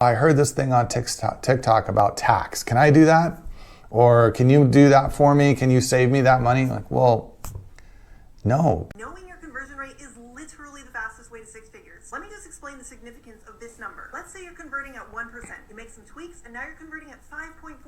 I heard this thing on TikTok about tax. Can I do that? Or can you do that for me? Can you save me that money? Like, well, no. Knowing your conversion rate is literally the fastest way to six figures. Let me just explain the significance of this number. Let's say you're converting at 1%. You make some tweaks and now you're converting at 5.41%.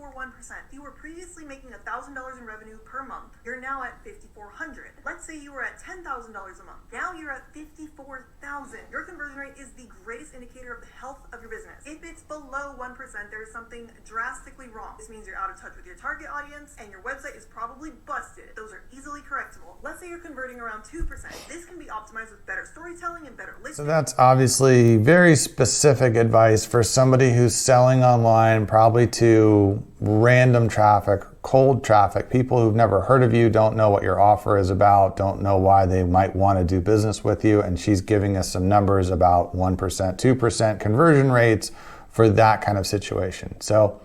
You were previously making $1,000 in revenue per month. You're now at $5,400. Let's say you were at $10,000 a month. Now you're at $54,000. Your conversion rate is the greatest indicator of the health of your business. If it's below 1%, there is something drastically wrong. This means you're out of touch with your target audience and your website is probably busted. Those are easily correctable. Let's say you're converting around 2%. This can be optimized with better storytelling and better listing. So that's obviously very specific advice for somebody who's selling online, probably to random traffic, cold traffic, people who've never heard of you, don't know what your offer is about, don't know why they might want to do business with you. And she's giving us some numbers about 1%, 2% conversion rates for that kind of situation. So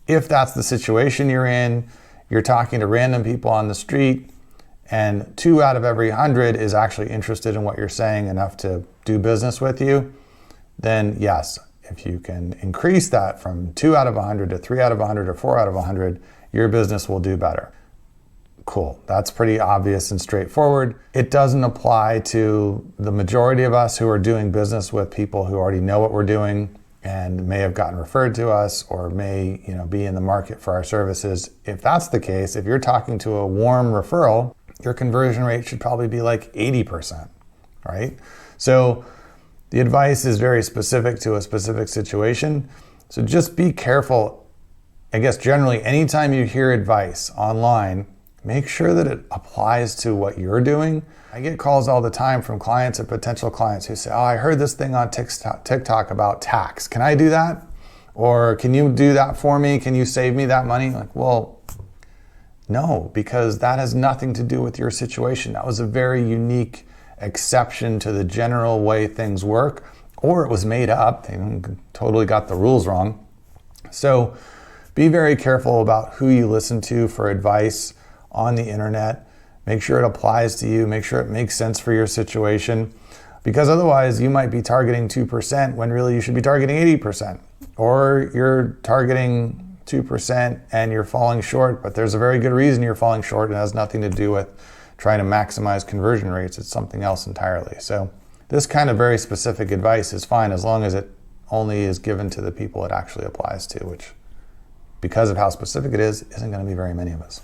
if that's the situation you're in, you're talking to random people on the street, and 2 out of every 100 is actually interested in what you're saying enough to do business with you, then yes, if you can increase that from 2 out of 100 to 3 out of 100 or 4 out of 100, your business will do better. Cool. That's pretty obvious and straightforward. It doesn't apply to the majority of us who are doing business with people who already know what we're doing and may have gotten referred to us or may, be in the market for our services. If that's the case, if you're talking to a warm referral, your conversion rate should probably be like 80%, right? So the advice is very specific to a specific situation. So just be careful. I guess generally, anytime you hear advice online, make sure that it applies to what you're doing. I get calls all the time from clients and potential clients who say, I heard this thing on TikTok about tax. Can I do that? Or can you do that for me? Can you save me that money? Like, well, no, because that has nothing to do with your situation. That was a very unique exception to the general way things work, or it was made up. They totally got the rules wrong. So be very careful about who you listen to for advice on the internet. Make sure it applies to you. Make sure it makes sense for your situation, because otherwise you might be targeting 2% when really you should be targeting 80%, or you're targeting 2% and you're falling short, but there's a very good reason you're falling short and it has nothing to do with trying to maximize conversion rates. It's something else entirely. So this kind of very specific advice is fine as long as it only is given to the people it actually applies to, which, because of how specific it is, isn't going to be very many of us.